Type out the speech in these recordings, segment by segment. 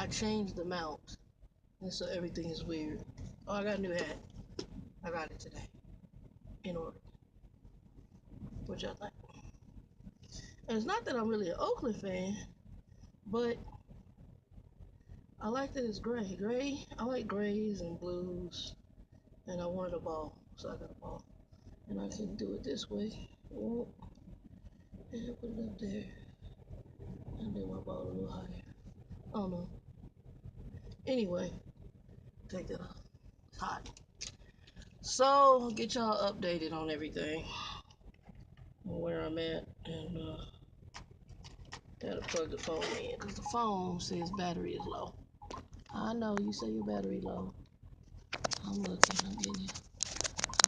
I changed the mount, and so everything is weird. Oh, I got a new hat. I got it today in order, which I like. And it's not that I'm really an Oakland fan, but I like that it's gray. Gray, I like grays and blues, and I wanted a ball, so I got a ball. And I can do it this way. Oh, and put it up there, and then my ball a little higher. I don't know. Anyway, take that off. It's hot. So, get y'all updated on everything, where I'm at, and gotta plug the phone in, because the phone says battery is low. I know, you say your battery low. I'm looking, I'm getting you.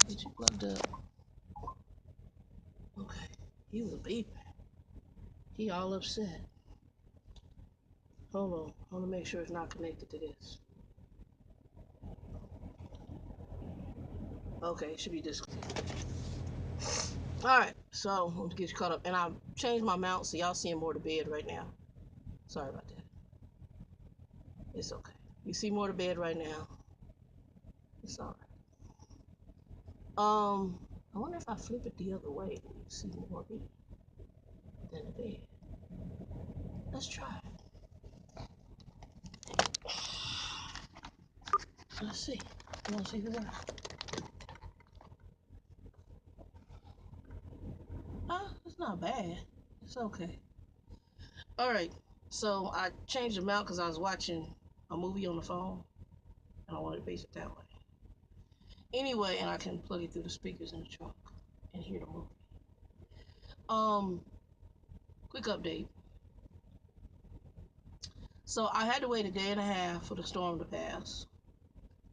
I'll get you plugged up. Okay, he was beeping. He all upset. Hold on, I want to make sure it's not connected to this. Okay, it should be disconnected. Alright, so I'm gonna get you caught up. And I changed my mount so y'all seeing more to bed right now. Sorry about that. It's okay. You see more to bed right now. It's alright. I wonder if I flip it the other way, you see more of me than the bed. Let's try it. Let's see. You wanna see this out? It's not bad. It's okay. Alright, so I changed the mount because I was watching a movie on the phone and I wanted to base it that way. Anyway, and I can plug it through the speakers in the truck and hear the movie. Quick update. So I had to wait a day and a half for the storm to pass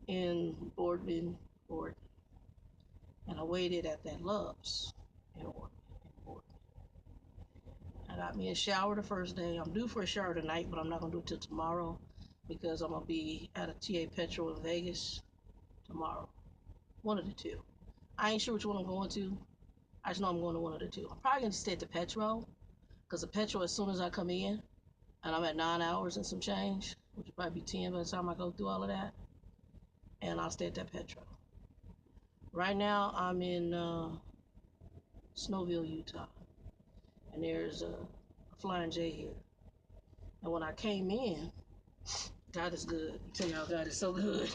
in Boardman, Oregon. And I waited at that Love's in Oregon. I got me a shower the first day. I'm due for a shower tonight, but I'm not gonna do it till tomorrow because I'm gonna be at a TA Petrol in Vegas tomorrow. One of the two. I ain't sure which one I'm going to. I just know I'm going to one of the two. I'm probably gonna stay at the Petrol because the Petrol, as soon as I come in, and I'm at 9 hours and some change, which will probably be 10 by the time I go through all of that, and I'll stay at that Petrol. Right now, I'm in Snowville, Utah, and there's a Flying J here. And when I came in, God is good. I tell y'all, God is so good.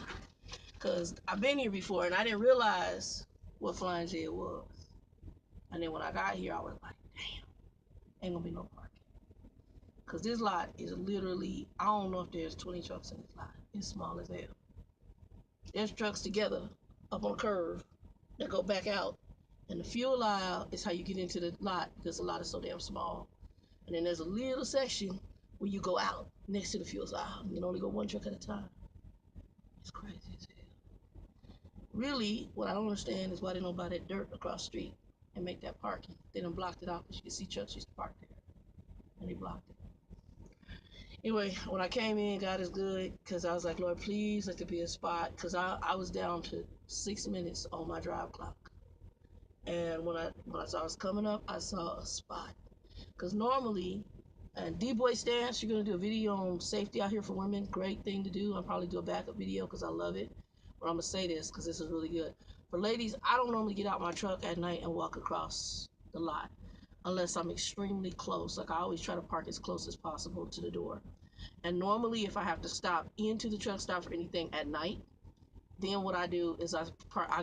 Because I've been here before, and I didn't realize what Flying J was. And then when I got here, I was like, damn, ain't gonna be no parking. Because this lot is literally, I don't know if there's 20 trucks in this lot. It's small as hell. There's trucks together up on a curve that go back out. And the fuel aisle is how you get into the lot because the lot is so damn small. And then there's a little section where you go out next to the fuel aisle. You can only go one truck at a time. It's crazy as hell. Really, what I don't understand is why they don't buy that dirt across the street and make that parking. They done blocked it off because you can see trucks used to park there. And they blocked it. Anyway, when I came in, God is good, because I was like, Lord, please let there be a spot, because I was down to 6 minutes on my drive clock. And when I was coming up, I saw a spot. Because normally, and D-Boy Stance, you're going to do a video on safety out here for women. Great thing to do. I'll probably do a backup video because I love it. But I'm going to say this because this is really good. For ladies, I don't normally get out my truck at night and walk across the lot unless I'm extremely close. Like I always try to park as close as possible to the door. And normally if I have to stop into the truck stop for anything at night, then what I do is I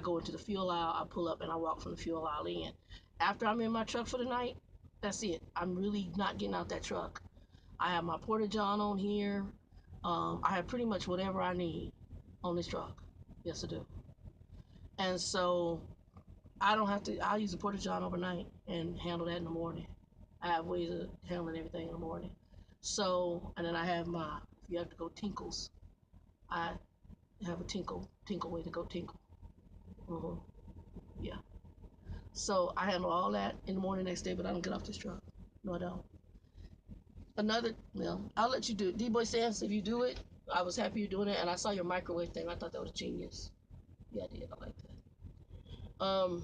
go into the fuel aisle, I pull up and I walk from the fuel aisle in. After I'm in my truck for the night, that's it. I'm really not getting out that truck. I have my Porta-John on here. I have pretty much whatever I need on this truck. Yes, I do. And so I don't have to, I'll use the Porta-John overnight and handle that in the morning. I have ways of handling everything in the morning. So, and then I have my, if you have to go tinkles, I have a tinkle way to go tinkle. Yeah. So I handle all that in the morning next day, but I don't get off this truck. No, I don't. I'll let you do it. D-Boy Stance, if you do it, I was happy you're doing it, and I saw your microwave thing. I thought that was genius. Yeah, I did. I like that.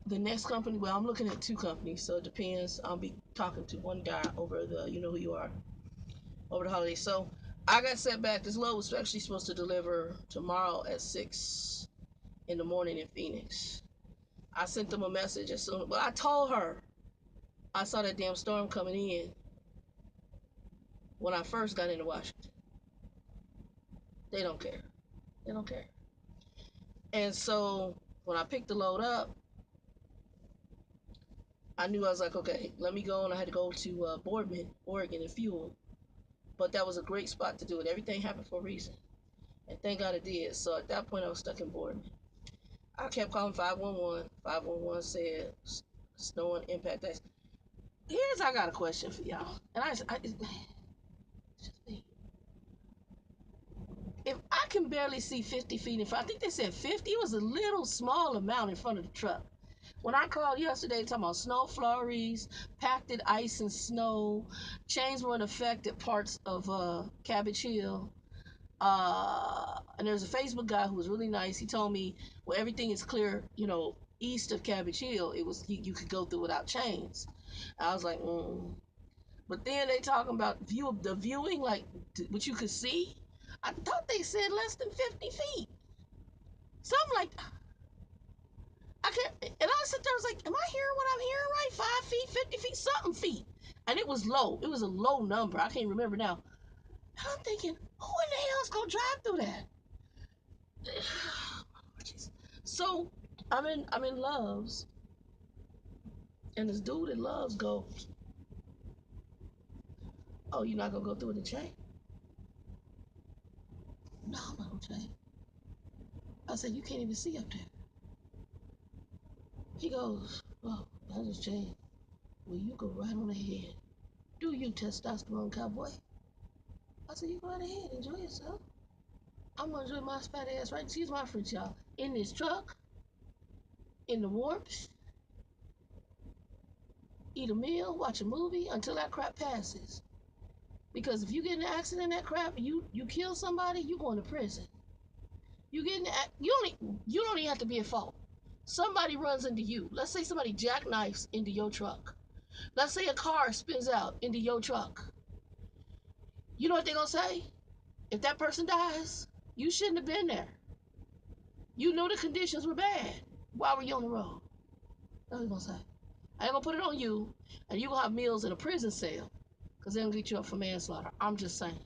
The next company, well, I'm looking at two companies, so it depends. I'll be talking to one guy over the, you know who you are. over the holidays. So I got set back. This load was actually supposed to deliver tomorrow at 6 in the morning in Phoenix. I sent them a message as soon. Well, I told her I saw that damn storm coming in when I first got into Washington. They don't care. They don't care. And so when I picked the load up, I knew I was like, okay, let me go. And I had to go to Boardman, Oregon, and fuel. But that was a great spot to do it. Everything happened for a reason. And thank God it did. So at that point, I was stuck in Boardman. I kept calling 511. 511 said snow and impact ice. I got a question for y'all. And it's just me. If I can barely see 50 feet in front, I think they said 50. It was a little small amount in front of the truck. When I called yesterday talking about snow flurries, packed it ice and snow, chains were in effect at parts of Cabbage Hill. And there's a Facebook guy who was really nice. He told me, well, everything is clear, east of Cabbage Hill. It was you could go through without chains. I was like, But then they talking about the viewing, like what you could see. I thought they said less than 50 feet. Something like I can't. And I sit there, I was like, am I hearing what I'm hearing right? 5 feet, 50 feet, something feet. And it was low. It was a low number. I can't remember now. And I'm thinking, who in the hell's gonna drive through that? So I'm in Loves, and this dude in Loves goes, oh, you're not gonna go through with the chain? No, I'm not gonna chain. I said, you can't even see up there. He goes, oh, that is chain. Well, you go right on ahead. Do you, testosterone cowboy? I said, you go right ahead, enjoy yourself. I'm gonna enjoy my fat ass right. Excuse my French, y'all. In this truck, in the warmth, eat a meal, watch a movie until that crap passes. Because if you get in an accident, that crap, you kill somebody, you going to prison. You get in the, you don't even have to be at fault. Somebody runs into you. Let's say somebody jackknifes into your truck. Let's say a car spins out into your truck. You know what they're gonna say? If that person dies, you shouldn't have been there. You knew the conditions were bad. Why were you on the road? That's what they're gonna say. I ain't gonna put it on you, and you gonna have meals in a prison cell, cause they're gonna get you up for manslaughter. I'm just saying.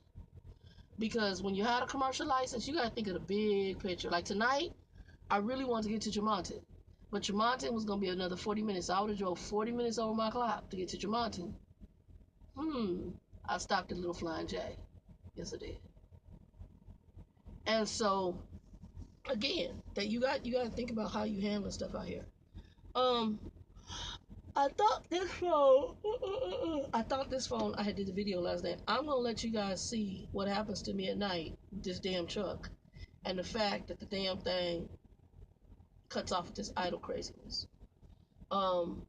Because when you had a commercial license, you gotta think of the big picture. Like tonight, I really wanted to get to Tremonton, but Tremonton was gonna be another 40 minutes. So I would have drove 40 minutes over my clock to get to Tremonton. I stopped at Little Flying J. Yes, I did. And so, again, that you got to think about how you handle stuff out here. Um, I thought this phone. I thought this phone. I had did the video last night. I'm gonna let you guys see what happens to me at night with this damn truck, and the fact that the damn thing cuts off with this idle craziness. Um,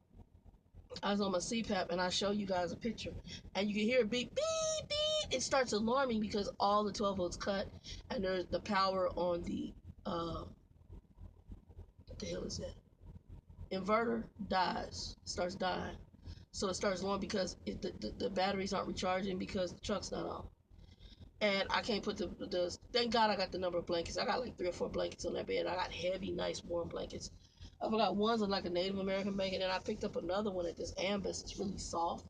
I was on my CPAP and I show you guys a picture, and you can hear it beep beep beep. It starts alarming because all the 12 volts cut, and there's the power on the what the hell is that? Inverter dies, starts dying. So it starts long because the batteries aren't recharging because the truck's not on. And I can't put thank God I got the number of blankets. I got like 3 or 4 blankets on that bed. I got heavy, nice, warm blankets. I forgot one's like a Native American blanket, and I picked up another one at this Ambus. It's really soft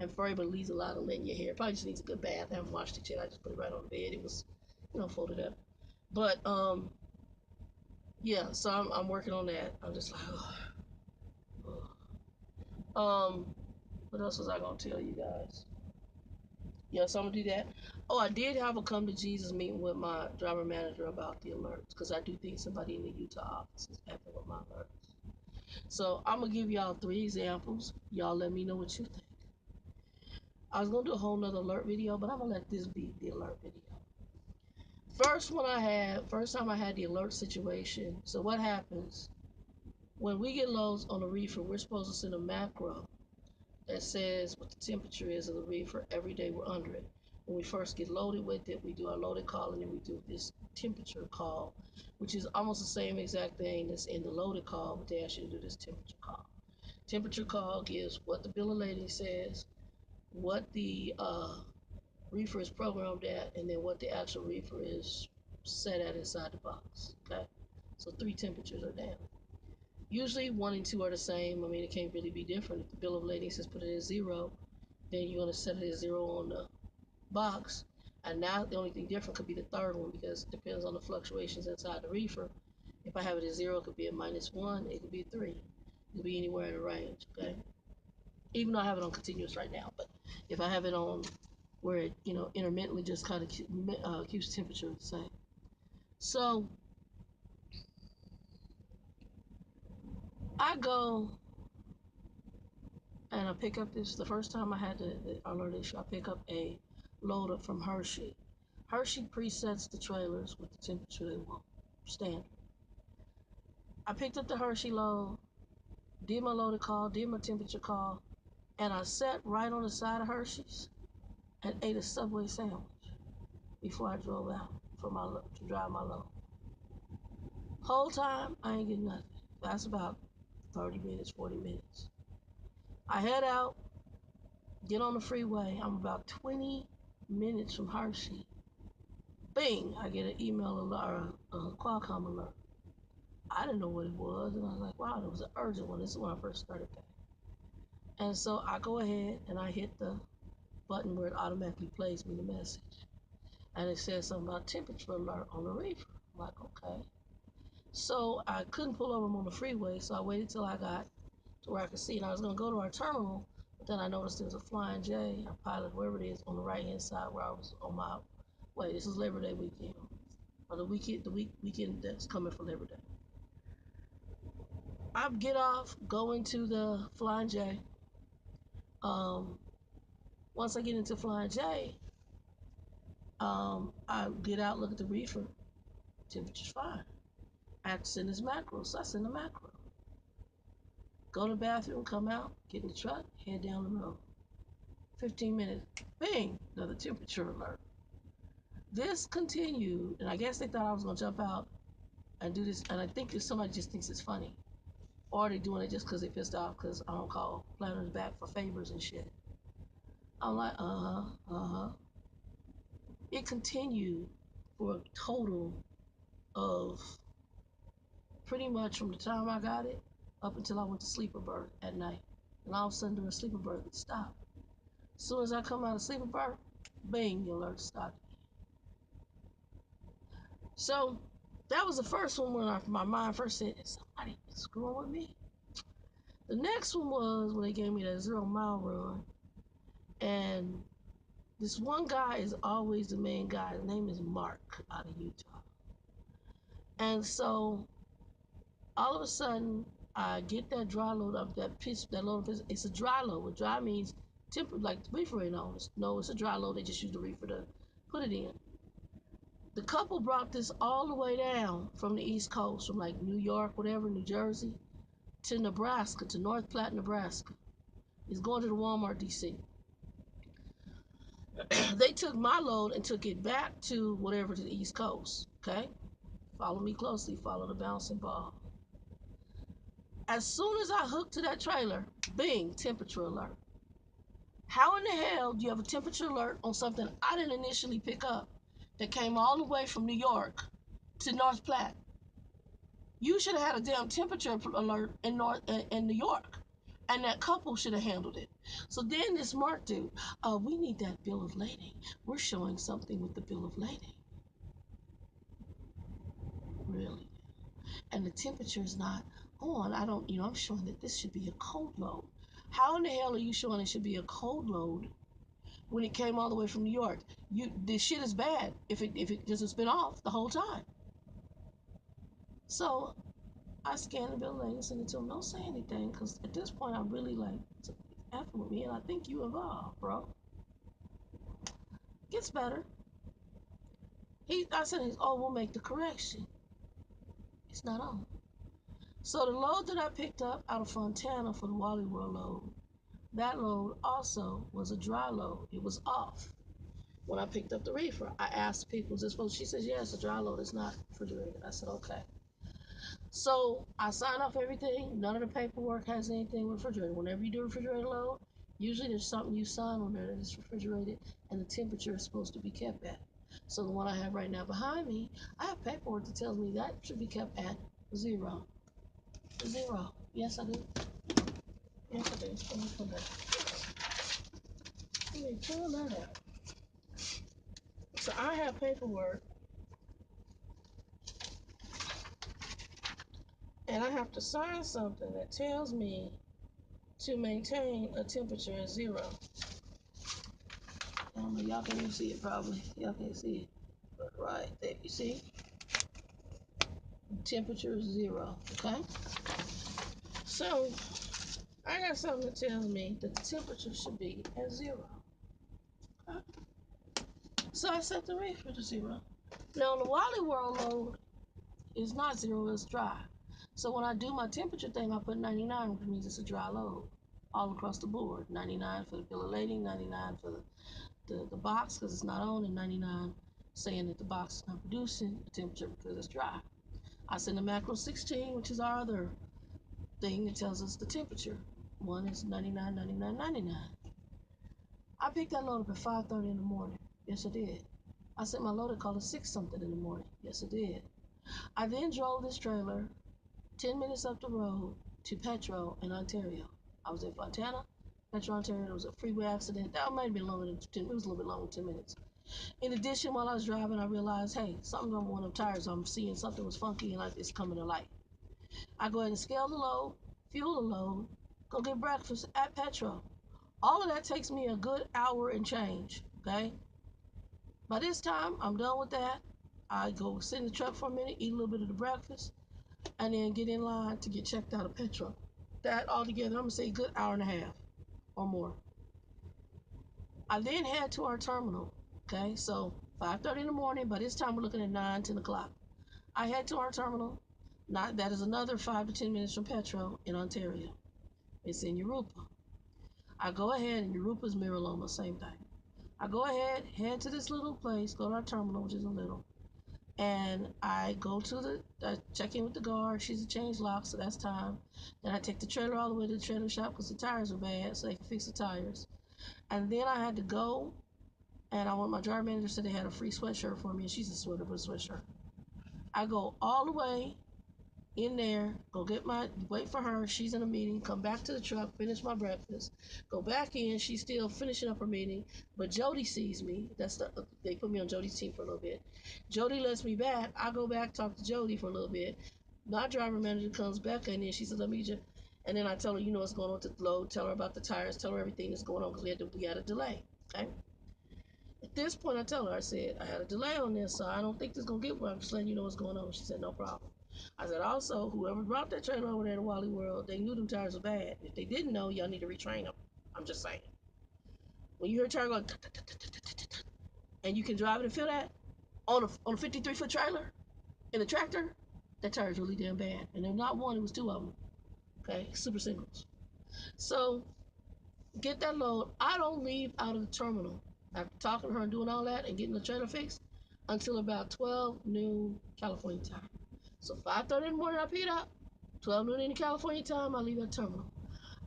and furry, but it leaves a lot of lint in your hair. Probably just needs a good bath. I haven't washed it yet. I just put it right on the bed. It was, folded up. But yeah. So I'm working on that. I'm just like, what else was I gonna tell you guys? Yeah, so I'm gonna do that. Oh, I did have a come to Jesus meeting with my driver manager about the alerts because I do think somebody in the Utah office is happy with my alerts. So I'm gonna give y'all 3 examples. Y'all let me know what you think. I was gonna do a whole nother alert video, but I'm gonna let this be the alert video. First time I had the alert situation. So what happens when we get loads on a reefer? We're supposed to send a macro that says what the temperature is of the reefer every day we're under it. When we first get loaded with it, we do our loaded call, and then we do this temperature call, which is almost the same exact thing that's in the loaded call, but they ask you to do this temperature call. Temperature call gives what the bill of lading says, what the Reefer is programmed at, and then what the actual reefer is set at inside the box. Okay, so three temperatures are down. Usually one and two are the same. I mean, it can't really be different. If the bill of lading says put it at zero, then you're gonna set it at zero on the box. And now the only thing different could be the third one because it depends on the fluctuations inside the reefer. If I have it at zero, it could be a -1, it could be 3. It could be anywhere in the range, okay? Even though I have it on continuous right now, but if I have it on where it, intermittently just kind of keeps the temperature the same. So I go and I pick up this. The first time I had the alert issue, I pick up a load up from Hershey. Hershey presets the trailers with the temperature they want, standard. I picked up the Hershey load, did my loaded call, did my temperature call, and I sat right on the side of Hershey's and ate a Subway sandwich before I drove out for my load, to drive my load. Whole time, I ain't getting nothing. That's about 30 minutes, 40 minutes. I head out, get on the freeway. I'm about 20 minutes from Hershey. Bing, I get an email alert, a Qualcomm alert. I didn't know what it was, and I was like, wow, it was an urgent one. This is when I first started back. And so I go ahead and I hit the button where it automatically plays me the message. And it says something about temperature alert on the reefer. I'm like, okay. So I couldn't pull over on the freeway, so I waited till I got to where I could see. And I was going to go to our terminal, but then I noticed there was a Flying J, a Pilot, wherever it is, on the right hand side where I was on my way. This is Labor Day weekend, or the weekend that's coming for Labor Day. I get off, go into the Flying J. Once I get into Flying J, I get out, look at the reefer. Temperature's fine. I have to send this macro, so I send the macro. Go to the bathroom, come out, get in the truck, head down the road. 15 minutes, bing, another temperature alert. This continued, and I guess they thought I was gonna jump out and do this, and I think if somebody just thinks it's funny, or they're doing it just because they pissed off because I don't call planners back for favors and shit. I'm like, uh-huh. It continued for a total of pretty much from the time I got it up until I went to sleeper berth at night. And all of a sudden during sleeper berth, it stopped. As soon as I come out of sleeper berth, bing, the alert stopped. So that was the first one when my mind first said, is somebody screwing with me? The next one was when they gave me that 0 mile run. And this one guy is always the main guy. His name is Mark out of Utah. And so all of a sudden, I get that dry load up, that load of piss. It's a dry load. What dry means, like the reefer ain't on. No, it's a dry load. They just use the reefer to put it in. The couple brought this all the way down from the East Coast, from like New York, whatever, New Jersey, to Nebraska, to North Platte, Nebraska. He's going to the Walmart DC. They took my load and took it back to whatever, to the East Coast. Okay? Follow me closely, follow the bouncing ball. As soon as I hooked to that trailer, bing, temperature alert. How in the hell do you have a temperature alert on something I didn't initially pick up that came all the way from New York to North Platte? You should have had a damn temperature alert in New York, and that couple should have handled it. So then this Mark dude, we need that bill of lading. We're showing something with the bill of lading. Really? And the temperature is not on. I don't, I'm showing that this should be a cold load. How in the hell are you showing it should be a cold load when it came all the way from New York? This shit is bad if it just has been off the whole time. So I scanned the bill of lading and sent it to him. Don't say anything, because at this point I'm really like, it's effing with me, and I think you involved, bro. Gets better. I said, oh, we'll make the correction. It's not on. So the load that I picked up out of Fontana for the Wally World load, that load also was a dry load. It was off. When I picked up the reefer, I asked people, is this supposed? She says, yeah, it's a dry load. It's not refrigerated. I said, okay. So I signed off everything. None of the paperwork has anything refrigerated. Whenever you do a refrigerated load, Usually there's something you sign on there that is refrigerated and the temperature is supposed to be kept at. So the one I have right now behind me, I have paperwork that tells me that should be kept at 0. 0. Yes, I do. Yes, I do. Let me pull that. Let me pull that out. So I have paperwork, and I have to sign something that tells me to maintain a temperature at 0. I don't know, y'all can't even see it probably. Y'all can't see it. But right there, you see? Temperature is 0, okay? So I got something that tells me that the temperature should be at 0. Okay? So I set the reefer to 0. Now the Wally World load is not 0, it's dry. So when I do my temperature thing, I put 99, which means it's a dry load all across the board. 99 for the bill of lading, 99 for the box because it's not on, and 99 saying that the box is not producing the temperature because it's dry. I send a macro 16, which is our other thing that tells us the temperature. One is 99, 99, 99. I picked that load up at 5:30 in the morning. Yes, I did. I sent my loader call at 6 something in the morning. Yes, I did. I then drove this trailer 10 minutes up the road to Petro in Ontario. I was in Fontana, Petro, Ontario. There was a freeway accident. That might have been longer than 10. It was a little bit longer than 10 minutes. In addition, while I was driving, I realized, hey, something on one of them tires. I'm seeing something was funky and it's coming to light. I go ahead and scale the load, fuel the load, go get breakfast at Petro. All of that takes me a good hour and change, okay? By this time, I'm done with that. I go sit in the truck for a minute, eat a little bit of the breakfast, and then get in line to get checked out of Petro. That altogether, I'm gonna say a good hour and a half or more. I then head to our terminal, okay? So 5:30 in the morning, by this time we're looking at 9, 10 o'clock. I head to our terminal. That is another 5 to 10 minutes from Petro in Ontario. It's in Europa. I go ahead, and Europa's Miraloma, same thing. I go ahead, head to this little place, go to our terminal, which isn't little, and I go to check in with the guard. She's a change lock, so that's time. Then I take the trailer all the way to the trailer shop because the tires are bad, so they can fix the tires. And then I had to go, and my driver manager said they had a free sweatshirt for me, and she's a sweater, but a sweatshirt. I go all the way in there, wait for her. She's in a meeting. Come back to the truck, finish my breakfast. Go back in. She's still finishing up her meeting, but Jody sees me. They put me on Jody's team for a little bit. Jody lets me back. I go back, talk to Jody for a little bit. My driver manager comes back, and then she says, "Let me just." And then I tell her, what's going on with the load. Tell her about the tires. Tell her everything that's going on because we had a delay. Okay. At this point, I tell her, I said, I had a delay on this, so I don't think this is going to get well. I'm just letting you know what's going on. She said, no problem. I said, also, whoever brought that trailer over there to Wally World, they knew them tires were bad. If they didn't know, y'all need to retrain them. I'm just saying. When you hear a tire going, and you can drive it and feel that on a 53-foot trailer in a tractor, that tire is really damn bad. And they're not one, it was 2 of them. Okay, super singles. So get that load. I don't leave out of the terminal after talking to her and doing all that and getting the trailer fixed until about 12 noon California time. So 5:30 in the morning I pick it up. 12 noon in California time I leave that terminal.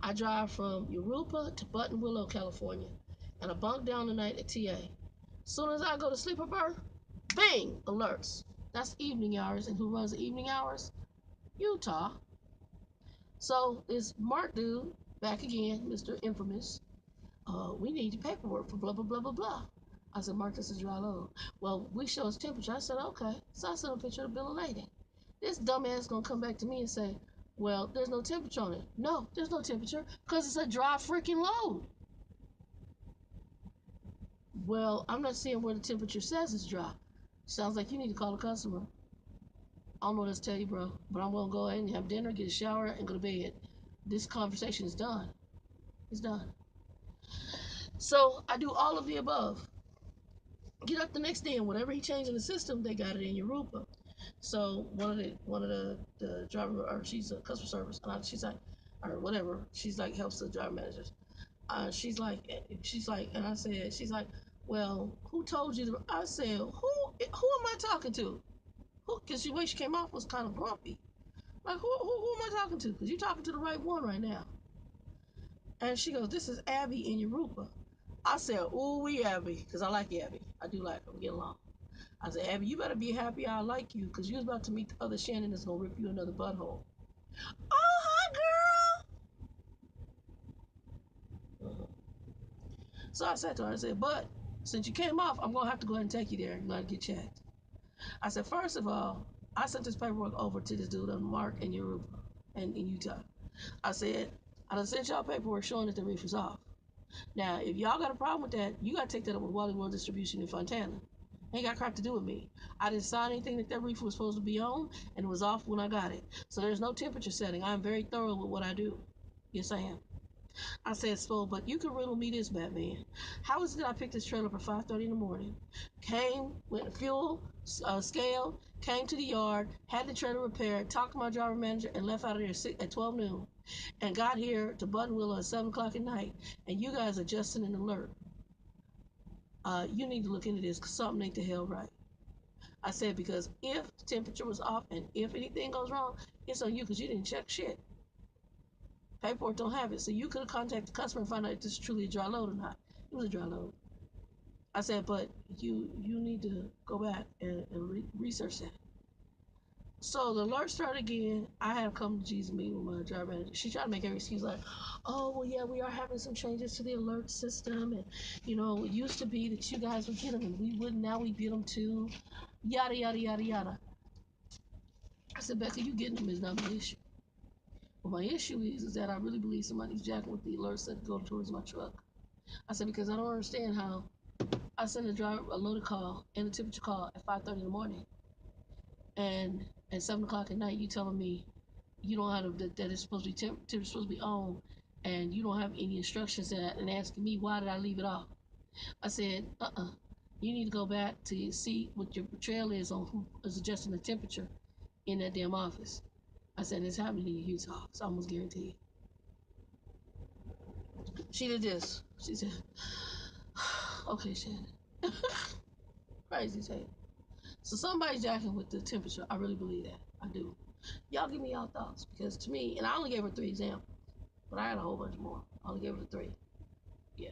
I drive from Europa to Buttonwillow, California, and I bunk down the night at TA. As soon as I go to sleep or birth, bing, alerts. That's evening hours, and who runs the evening hours? Utah. So this Mark dude, back again, Mr. Infamous, we need your paperwork for blah, blah, blah, blah, blah. I said, Mark, this is dry load. Well, we show us temperature. I said, okay. So I sent a picture of the bill of lading. This dumbass gonna come back to me and say, well, there's no temperature on it. No, there's no temperature because it's a dry freaking load. Well, I'm not seeing where the temperature says it's dry. Sounds like you need to call the customer. I don't know what to tell you, bro, but I'm gonna go ahead and have dinner, get a shower, and go to bed. This conversation is done. It's done. So I do all of the above. Get up the next day, and whatever he changed in the system, they got it in Europa. So one of the driver, or she's a customer service, and she's like, or whatever, she's like helps the driver managers. She's like, and I said, she's like, well, who told you? I said, who am I talking to? Who? Because the way she came off was kind of grumpy. Like, who am I talking to? Because you're talking to the right one right now. And she goes, this is Abby in Yoruba. I said, ooh, we Abby, because I like Abby. I do like her. We get along. I said, Abby, you better be happy I like you, because you was about to meet the other Shannon that's going to rip you another butthole. Oh, hi, girl. So I said to her, I said, but since you came off, I'm going to have to go ahead and take you there. You're going to get checked. I said, first of all, I sent this paperwork over to this dude on Mark in Yoruba and in Utah. I said, I done sent y'all paperwork showing that the reefer's off. Now, if y'all got a problem with that, you got to take that up with Wally World Distribution in Fontana. Ain't got crap to do with me. I didn't sign anything that reefer was supposed to be on, and it was off when I got it. So there's no temperature setting. I'm very thorough with what I do. Yes, I am. I said, so, but you can riddle me this, Batman. How is it that I picked this trailer up at 5:30 in the morning, came with a fuel scale, came to the yard, had the trailer repaired, talked to my driver manager, and left out of there at 12 noon, and got here to Buttonwillow at 7 o'clock at night, and you guys are just an alert. You need to look into this because something ain't the hell right. I said, because if the temperature was off and if anything goes wrong, it's on you because you didn't check shit. Paperwork don't have it. So you could have contacted the customer and found out if this is truly a dry load or not. It was a dry load. I said, but you need to go back and research that. So the alert started again. I had to come to Jesus meeting with my driver manager. She tried to make every excuse like, oh, well, yeah, we are having some changes to the alert system. And, it used to be that you guys would get them and we wouldn't. Now we get them too. Yada, yada, yada, yada. I said, Becca, you getting them is not my issue. But my issue is that I really believe somebody's jacking with the alerts that go towards my truck. I said, because I don't understand how I send a driver a loaded call and a temperature call at 5:30 in the morning. And at 7 o'clock at night, you telling me you don't have that it's supposed to be temperature supposed to be on, and you don't have any instructions and asking me why did I leave it off. I said, you need to go back to see what your trail is on who is adjusting the temperature in that damn office. I said, it's happening in your Utah. It's almost guaranteed. She did this. She said, okay, Shannon. Crazy as hell. So somebody's jacking with the temperature. I really believe that. I do. Y'all give me y'all thoughts. Because to me, and I only gave her 3 examples, but I had a whole bunch more. I only gave her 3. Yeah.